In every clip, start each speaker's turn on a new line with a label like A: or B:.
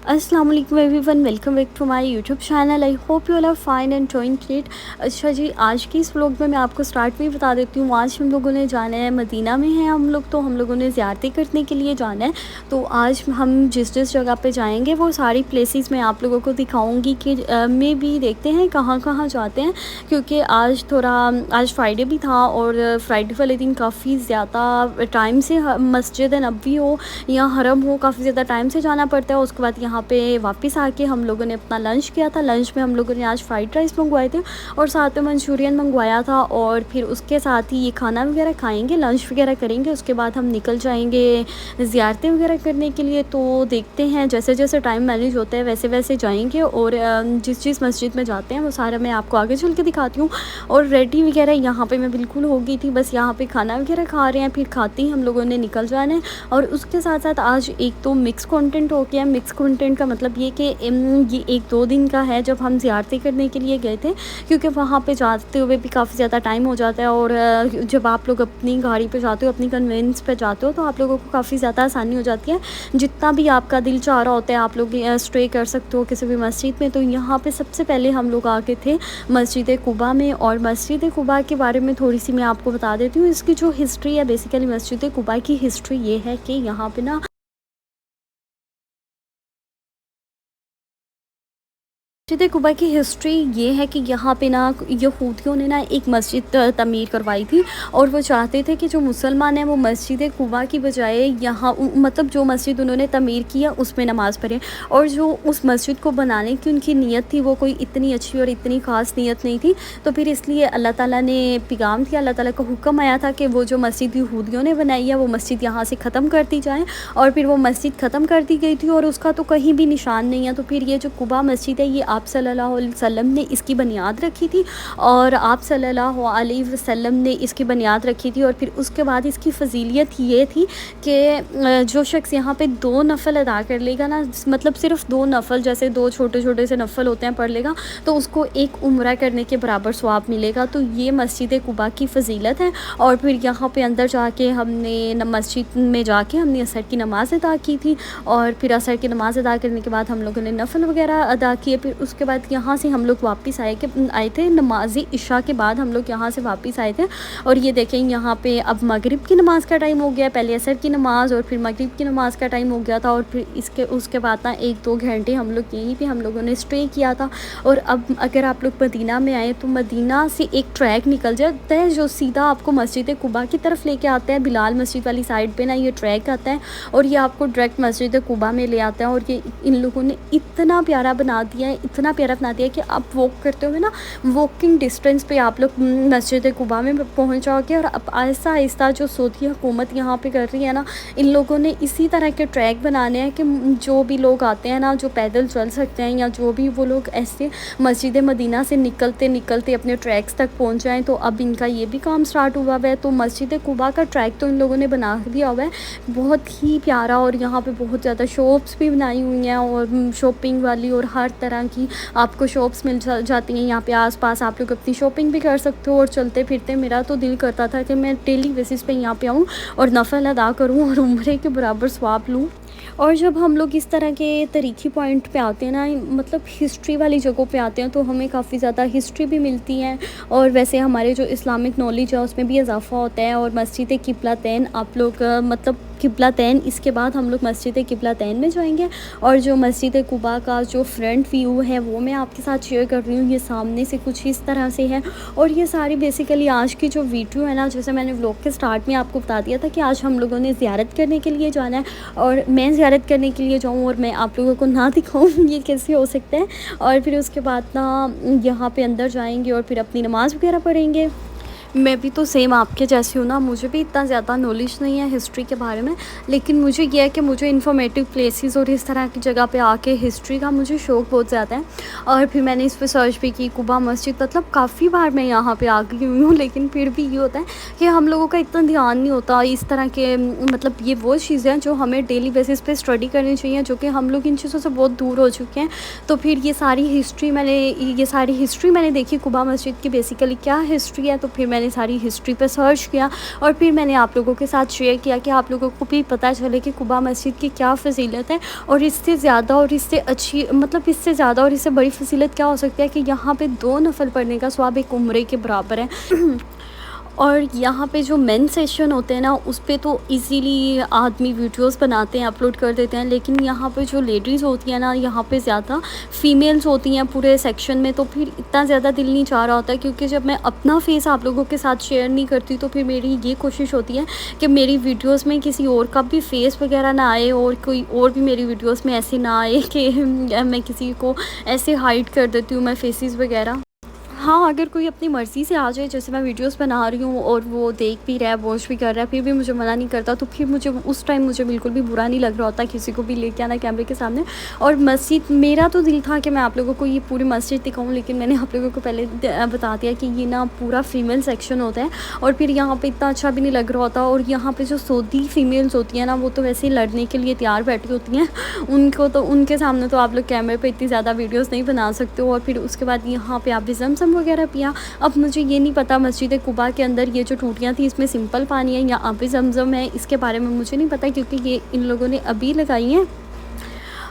A: अस्सलाम वालेकुम everyone, welcome back to my YouTube channel. I hope you all are fine and doing great. अच्छा जी, आज की इस व्लॉग में मैं आपको स्टार्ट में ही बता देती हूँ। आज हम लोगों ने जाना है, मदीना में हैं हम लोग, तो हम लोगों ने ज़ियारतें करने के लिए जाना है। तो आज हम जिस जिस जगह पे जाएंगे वो सारी प्लेसेस मैं आप लोगों को दिखाऊंगी कि मे भी देखते हैं कहाँ कहाँ जाते हैं, क्योंकि आज फ्राइडे भी था और फ्राइडे वाले दिन काफ़ी ज़्यादा टाइम से मस्जिद नबवी हो या हरम हो, काफ़ी ज़्यादा टाइम से जाना पड़ता है। उसके बाद यहाँ पे वापस आके हम लोगों ने अपना लंच किया था। लंच में हम लोगों ने आज फ्राइड राइस मंगवाए थे और साथ में मंचूरियन मंगवाया था, और फिर उसके साथ ही ये खाना वगैरह खाएंगे, लंच वगैरह करेंगे। उसके बाद हम निकल जाएंगे ज़ियारतें वगैरह करने के लिए। तो देखते हैं, जैसे जैसे टाइम मैनेज होता है वैसे वैसे जाएंगे, और जिस जिस मस्जिद में जाते हैं वो सारा मैं आपको आगे चल के दिखाती हूँ। और रेडी वगैरह यहाँ पे मैं बिल्कुल हो गई थी, बस यहाँ पे खाना वगैरह खा रहे हैं, फिर खाते ही हम लोगों ने निकल जाना है। और उसके साथ साथ आज एक तो मिक्स कंटेंट हो गया। मिक्स कंटेंट का मतलब ये कि ये 1-2 दिन का है जब हम ज़ियारतें करने के लिए गए थे, क्योंकि वहाँ पे जाते हुए भी काफ़ी ज़्यादा टाइम हो जाता है। और जब आप लोग अपनी गाड़ी पे जाते हो, अपनी कन्वेंस पे जाते हो, तो आप लोगों को काफ़ी ज़्यादा आसानी हो जाती है। जितना भी आपका दिल चाह रहा होता है आप लोग स्टे कर सकते हो किसी भी मस्जिद में। तो यहाँ पे सबसे पहले हम लोग आके थे मस्जिद कुबा में। और मस्जिद कुबा के बारे में थोड़ी सी मैं आपको बता देती हूँ। इसकी जो हिस्ट्री है, बेसिकली मस्जिद कुबा की हिस्ट्री ये है कि यहाँ पे ना मस्जिद कुबा की हिस्ट्री ये है कि यहाँ पे ना यहूदियों ने ना एक मस्जिद तमीर करवाई थी, और वो चाहते थे कि जो मुसलमान हैं वो मस्जिद कुबा की बजाय यहाँ मतलब जो मस्जिद उन्होंने तमीर किया उसमें नमाज़ पढ़ें। और जो उस मस्जिद को बनाने की उनकी नीयत थी वो कोई इतनी अच्छी और इतनी ख़ास नीयत नहीं थी। तो फिर इसलिए अल्लाह ताला ने पैगाम दिया, अल्लाह ताला का हुक्म आया था कि वो जो मस्जिद यहूदियों ने बनाई है वो मस्जिद यहाँ से ख़त्म कर दी जाए। और फिर वो मस्जिद ख़त्म कर दी गई थी और उसका तो कहीं भी निशान नहीं है। तो फिर ये जो कुबा मस्जिद है, ये आप सल्लल्लाहु अलैहि वसल्लम ने इसकी बुनियाद रखी थी, और आप सल्लल्लाहु अलैहि वसल्लम ने इसकी बुनियाद रखी थी। और फिर उसके बाद इसकी फ़जीलियत ये थी कि जो शख्स यहाँ पे 2 नफ़ल अदा कर लेगा ना, मतलब सिर्फ 2 नफ़ल, जैसे 2 छोटे छोटे से नफ़ल होते हैं, पढ़ लेगा तो उसको एक उम्रा करने के बराबर सवाब मिलेगा। तो ये मस्जिद कुबा की फ़जीलत है। और फिर यहाँ पे अंदर जाके हमने मस्जिद में जाके हमने असर की नमाज़ अदा की थी, और फिर असर की नमाज़ अदा करने के बाद हम लोगों ने नफ़ल वगैरह अदा किए। फिर उसके बाद यहाँ से हम लोग वापस आए थे नमाज इशा के बाद हम लोग यहाँ से वापस आए थे। और ये देखें, यहाँ पे अब मगरिब की नमाज़ का टाइम हो गया। पहले असर की नमाज़ और फिर मगरिब की नमाज़ का टाइम हो गया था। और फिर उसके बाद ना 1-2 घंटे हम लोग यहीं पे हम लोगों ने स्टे किया था। और अब अगर आप लोग मदीना में आए तो मदीना से एक ट्रैक निकल जाता है जो सीधा आपको मस्जिद कुबा की तरफ लेके आता है। बिलाल मस्जिद वाली साइड पे ना ये ट्रैक आता है और ये आपको डायरेक्ट मस्जिद कुबा में ले आता है। और ये इन लोगों ने इतना प्यारा बना दिया है, इतना प्यारा बना दिया है कि आप वॉक करते हुए ना वॉकिंग डिस्टेंस पे आप लोग मस्जिद कुबा में पहुंच जाओगे। और अब आहिस्ता आहिस्ता जो सऊदी हुकूमत यहाँ पे कर रही है ना, इन लोगों ने इसी तरह के ट्रैक बनाने हैं कि जो भी लोग आते हैं ना, जो पैदल चल सकते हैं या जो भी वो लोग ऐसे मस्जिद मदीना से निकलते निकलते अपने ट्रैक्स तक पहुँच जाएँ। तो अब इनका ये भी काम स्टार्ट हुआ है। तो मस्जिद कुबा का ट्रैक तो इन लोगों ने बना दिया हुआ है, बहुत ही प्यारा। और यहाँ पे बहुत ज़्यादा शॉप्स भी बनाई हुई हैं, और शॉपिंग वाली और हर तरह की आपको शॉप्स मिल जाती हैं यहाँ पे आसपास। आप लोग अपनी शॉपिंग भी कर सकते हो। और चलते फिरते मेरा तो दिल करता था कि मैं डेली बेसिस पे यहाँ पे आऊँ और नफ़ल अदा करूँ और उम्रे के बराबर सवाब लूँ। और जब हम लोग इस तरह के तरीक़ी पॉइंट पे आते हैं ना, मतलब हिस्ट्री वाली जगहों पे आते हैं, तो हमें काफ़ी ज़्यादा हिस्ट्री भी मिलती है। और वैसे हमारे जो इस्लामिक नॉलेज है उसमें भी इजाफ़ा होता है। और मस्जिद किबलतैन आप लोग मतलब किबलतैन, इसके बाद हम लोग मस्जिद किबलतैन में जाएंगे। और जो मस्जिद कुबा का जो फ्रंट व्यू है वो मैं आपके साथ शेयर कर रही हूँ। ये सामने से कुछ इस तरह से है। और ये सारी बेसिकली आज की जो वीडियो है ना, जैसे मैंने व्लॉग के स्टार्ट में आपको बता दिया था कि आज हम लोगों ने ज़ियारत करने के लिए जाना है, और मैं ज़ियारत करने के लिए जाऊँ और मैं आप लोगों को ना दिखाऊँ ये कैसे हो सकता है। और फिर उसके बाद ना यहाँ पे अंदर जाएंगे और फिर अपनी नमाज़ वगैरह पढ़ेंगे। मैं भी तो सेम आपके जैसी हूँ ना, मुझे भी इतना ज़्यादा नॉलेज नहीं है हिस्ट्री के बारे में, लेकिन मुझे यह है कि मुझे इन्फॉर्मेटिव प्लेसेस और इस तरह की जगह पे आके हिस्ट्री का मुझे शौक़ बहुत ज़्यादा है। और फिर मैंने इस पर सर्च भी की, कुबा मस्जिद, मतलब काफ़ी बार मैं यहाँ पे आ गई हुई हूँ, लेकिन फिर भी ये होता है कि हम लोगों का इतना ध्यान नहीं होता इस तरह के, मतलब ये वो चीज़ें हैं जो हमें डेली बेसिस पे स्टडी करनी चाहिए, जो कि हम लोग इन चीज़ों से बहुत दूर हो चुके हैं। तो फिर ये सारी हिस्ट्री मैंने देखी कुबा मस्जिद की, बेसिकली क्या हिस्ट्री है। तो फिर मैंने मैंने सारी हिस्ट्री पे सर्च किया और फिर मैंने आप लोगों के साथ शेयर किया कि आप लोगों को भी पता चले कि कुबा मस्जिद की क्या फ़ज़ीलत है और इससे ज़्यादा और इससे अच्छी मतलब इससे ज़्यादा और इससे बड़ी फ़ज़ीलत क्या हो सकती है कि यहाँ पे 2 नफ़ल पढ़ने का सवाब एक उम्रे के बराबर है। और यहाँ पे जो मेन सेशन होते हैं ना उस पे तो इजीली आदमी वीडियोस बनाते हैं, अपलोड कर देते हैं, लेकिन यहाँ पे जो लेडीज़ होती हैं ना, यहाँ पे ज़्यादा फीमेल्स होती हैं पूरे सेक्शन में, तो फिर इतना ज़्यादा दिल नहीं चाह रहा होता, क्योंकि जब मैं अपना फेस आप लोगों के साथ शेयर नहीं करती तो फिर मेरी ये कोशिश होती है कि मेरी वीडियोस में किसी और का भी फेस वगैरह ना आए और कोई और भी मेरी वीडियोस में ऐसे ना आए कि मैं किसी को ऐसे हाइड कर देती हूँ मैं फेसेस वगैरह। हाँ, अगर कोई अपनी मर्ज़ी से आ जाए, जैसे मैं वीडियोस बना रही हूँ और वो देख भी रहा है, वॉच भी कर रहा है, फिर भी मुझे मना नहीं करता, तो फिर मुझे उस टाइम मुझे बिल्कुल भी बुरा नहीं लग रहा होता किसी को भी लेके आना कैमरे के सामने। और मस्जिद, मेरा तो दिल था कि मैं आप लोगों को ये पूरी मस्जिद दिखाऊँ, लेकिन मैंने आप लोगों को पहले बता दिया कि ये ना पूरा फ़ीमेल सेक्शन होता है और फिर यहाँ पर इतना अच्छा भी नहीं लग रहा होता। और यहाँ पर जो सऊदी फ़ीमेल्स होती हैं ना, वो तो वैसे ही लड़ने के लिए तैयार बैठी होती हैं, उनको तो उनके सामने तो आप लोग कैमरे पर इतनी ज़्यादा वीडियोज़ नहीं बना सकते हो। और फिर उसके बाद यहाँ पर आप भी ज़मज़म वगैरह पिया। अब मुझे ये नहीं पता मस्जिद कुबा के अंदर ये जो टूटियाँ थी इसमें सिंपल पानी है या आबे ज़मज़म है, इसके बारे में मुझे नहीं पता, क्योंकि ये इन लोगों ने अभी लगाई हैं।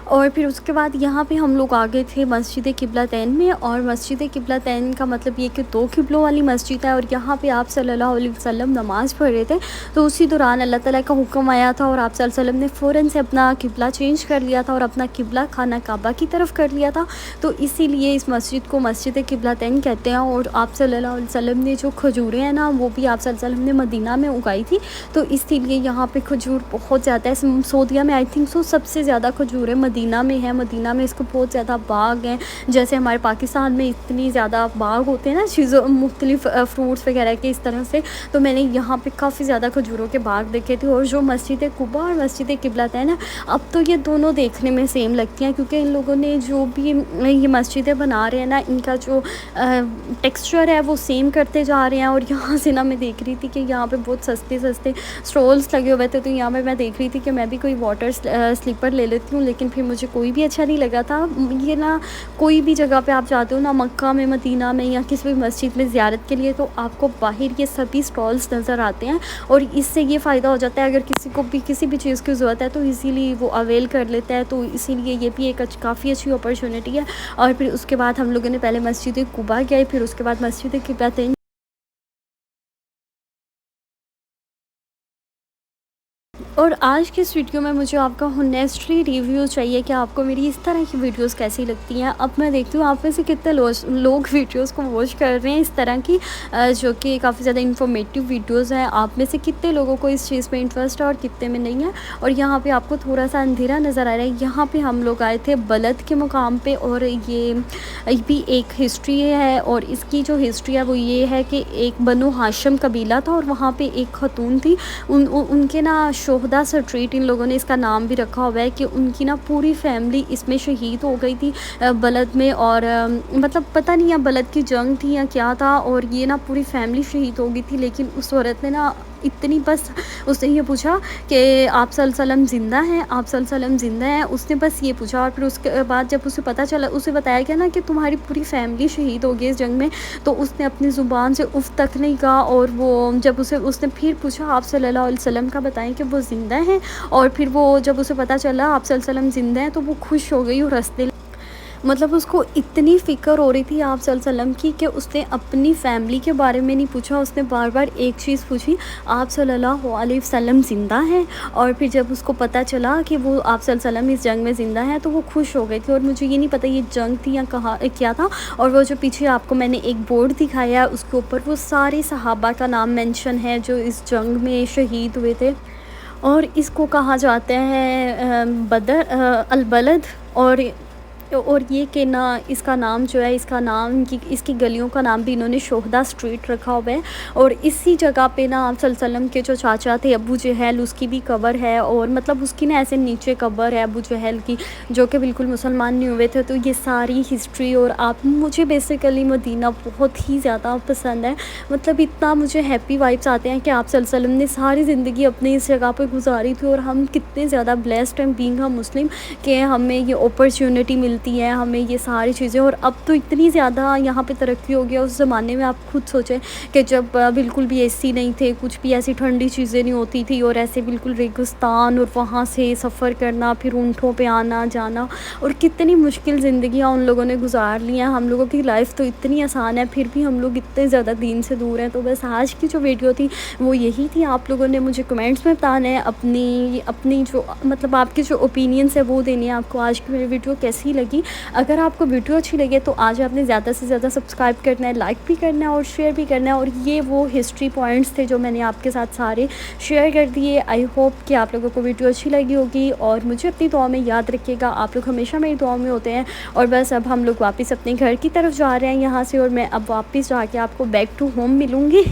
A: और फिर उसके बाद यहाँ पे हम लोग आ गए थे मस्जिद किबलतैन में। और मस्जिद किबलतैन का मतलब ये कि 2 किबलों वाली मस्जिद है और यहाँ पे आप सल्लल्लाहु अलैहि वसल्लम नमाज़ पढ़ रहे थे, तो उसी दौरान अल्लाह ताला का हुक्म आया था और आप सल्लल्लाहु अलैहि वसल्लम ने फ़ौरन से अपना किबला चेंज कर लिया था और अपना किबला खाना काबा की तरफ कर लिया था। तो इसीलिए इस मस्जिद को मस्जिद किबलतैन कहते हैं। और आप सल्लल्लाहु अलैहि वसल्लम ने जो खजूरें हैं ना, वो भी आप सल्लल्लाहु अलैहि वसल्लम ने मदीना में उगाई थी, तो इसीलिए यहाँ पे खजूर बहुत ज़्यादा है। सऊदीया में आई थिंक सो सबसे ज़्यादा खजूरें मदीना में है। मदीना में इसको बहुत ज़्यादा बाग हैं, जैसे हमारे पाकिस्तान में इतनी ज़्यादा बाग होते हैं ना चीज़ों मुख्तलिफ़ फ्रूट्स वगैरह के, इस तरह से। तो मैंने यहाँ पे काफ़ी ज़्यादा खजूरों के बाग देखे थे। और जो मस्जिद कुबा और मस्जिद किबलतैन है, अब तो ये दोनों देखने में सेम लगती हैं, क्योंकि इन लोगों ने जो भी ये मस्जिदें बना रहे हैं ना, इनका जो टेक्सचर है वो सेम करते जा रहे हैं। और यहाँ से ना मैं देख रही थी कि यहाँ पे बहुत सस्ते सस्ते स्टॉल्स लगे हुए थे, तो यहाँ पे मैं देख रही थी कि मैं भी कोई वाटर स्लीपर ले लेती हूँ, लेकिन फिर मुझे कोई भी अच्छा नहीं लगा था। ये ना कोई भी जगह पे आप जाते हो ना, मक्का में, मदीना में या किसी भी मस्जिद में ज़ियारत के लिए, तो आपको बाहर ये सभी स्टॉल्स नज़र आते हैं। और इससे ये फ़ायदा हो जाता है, अगर किसी को भी किसी भी चीज़ की ज़रूरत है तो इजीली वो अवेल कर लेता है। तो इसीलिए ये भी एक काफ़ी अच्छी अपॉर्चुनिटी है। और फिर उसके बाद हम लोगों ने पहले मस्जिद कुबा गए, फिर उसके बाद मस्जिद किबलतैन। और आज की इस वीडियो में मुझे आपका होनेस्टली रिव्यू चाहिए कि आपको मेरी इस तरह की वीडियोस कैसी लगती हैं। अब मैं देखती हूँ आप में से कितने लोग वीडियोस को वॉच कर रहे हैं इस तरह की, जो कि काफ़ी ज़्यादा इन्फॉर्मेटिव वीडियोस हैं। आप में से कितने लोगों को इस चीज़ में इंटरेस्ट है और कितने में नहीं है। और यहाँ पे आपको थोड़ा सा अंधेरा नज़र आ रहा है, यहाँ पे हम लोग आए थे बलद के मुकाम पे। और ये भी एक हिस्ट्री है, और इसकी जो हिस्ट्री है वो ये है कि एक बनु हाशिम कबीला था और वहाँ पर एक खतून थी, उनके ना शोहदा स्ट्रीट इन लोगों ने इसका नाम भी रखा हुआ है कि उनकी ना पूरी फैमिली इसमें शहीद हो गई थी बलद में। और मतलब पता नहीं या बलद की जंग थी या क्या था, और ये ना पूरी फैमिली शहीद हो गई थी। लेकिन उस औरत ने ना इतनी, बस उसने ये पूछा कि आप सल्लल्लाहु अलैहि वसल्लम ज़िंदा हैं, आप सल्लल्लाहु अलैहि वसल्लम ज़िंदा हैं, उसने बस ये पूछा। और फिर उसके बाद जब उसे पता चला, उसे बताया गया ना कि तुम्हारी पूरी फैमिली शहीद हो गई इस जंग में, तो उसने अपनी ज़ुबान से उफ़ तक नहीं कहा। और वो जब उसने फिर पूछा आप सल्लल्लाहु अलैहि वसल्लम का बताएं कि वो ज़िंदा हैं, और फिर वो जब उसे पता चला आप सल्लल्लाहु अलैहि वसल्लम ज़िंदा हैं, तो वो खुश हो गई और हँसने, मतलब उसको इतनी फ़िक्र हो रही थी आप सल्लल्लाहु अलैहि वसल्लम की कि उसने अपनी फ़ैमिली के बारे में नहीं पूछा, उसने बार बार एक चीज़ पूछी, आप सल्लल्लाहु अलैहि वसल्लम ज़िंदा हैं। और फिर जब उसको पता चला कि वो आप सल्लल्लाहु अलैहि वसल्लम इस जंग में ज़िंदा है, तो वो खुश हो गई थी। और मुझे ये नहीं पता ये जंग थी या कहाँ क्या था। और वो जो पीछे आपको मैंने एक बोर्ड दिखाया है, उसके ऊपर वो सारे सहाबा का नाम मेंशन है जो इस जंग में शहीद हुए थे। और इसको कहा जाता है बदर अल बलद। और ये कि ना इसका नाम जो है, इसका नाम इसकी गलियों का नाम भी इन्होंने शोहदा स्ट्रीट रखा हुआ है। और इसी जगह पे ना आप सल्लल्लाहु अलैहि वसल्लम के जो चाचा थे अबू जहल, उसकी भी कब्र है। और मतलब उसकी ना ऐसे नीचे कब्र है अबू जहल की, जो कि बिल्कुल मुसलमान नहीं हुए थे। तो ये सारी हिस्ट्री, और आप, मुझे बेसिकली मदीना बहुत ही ज़्यादा पसंद है। मतलब इतना मुझे हैप्पी वाइब्स आते हैं कि आप सल्लल्लाहु अलैहि वसल्लम ने सारी ज़िंदगी अपनी इस जगह पर गुजारी थी। और हम कितने ज़्यादा ब्लेस्ड हैं बीइंग अ मुस्लिम कि हमें ये अपॉर्चुनिटी मिल मिलती हैं हमें ये सारी चीज़ें। और अब तो इतनी ज़्यादा यहाँ पे तरक्की हो गया। उस ज़माने में आप खुद सोचें कि जब बिल्कुल भी एसी नहीं थे, कुछ भी ऐसी ठंडी चीज़ें नहीं होती थी और ऐसे बिल्कुल रेगिस्तान, और वहाँ से सफ़र करना, फिर ऊँटों पे आना-जाना, और कितनी मुश्किल ज़िंदगियाँ उन लोगों ने गुज़ार ली हैं। हम लोगों की लाइफ़ तो इतनी आसान है, फिर भी हम लोग इतने ज़्यादा दीन से दूर हैं। तो बस आज की जो वीडियो थी वो यही थी। आप लोगों ने मुझे कमेंट्स में बताना है अपनी अपनी जो मतलब आपके जो ओपिनियंस है वो देने हैं। आपको आज की मेरी वीडियो कैसी लगी? अगर आपको वीडियो अच्छी लगी तो आज आपने ज़्यादा से ज़्यादा सब्सक्राइब करना है, लाइक भी करना है और शेयर भी करना है। और ये वो हिस्ट्री पॉइंट्स थे जो मैंने आपके साथ सारे शेयर कर दिए। आई होप कि आप लोगों को वीडियो अच्छी लगी होगी, और मुझे अपनी दुआ में याद रखिएगा। आप लोग हमेशा मेरी दुआ में होते हैं। और बस अब हम लोग वापस अपने घर की तरफ जा रहे हैं यहाँ से, और मैं अब वापस जाके आपको बैक टू होम मिलूँगी।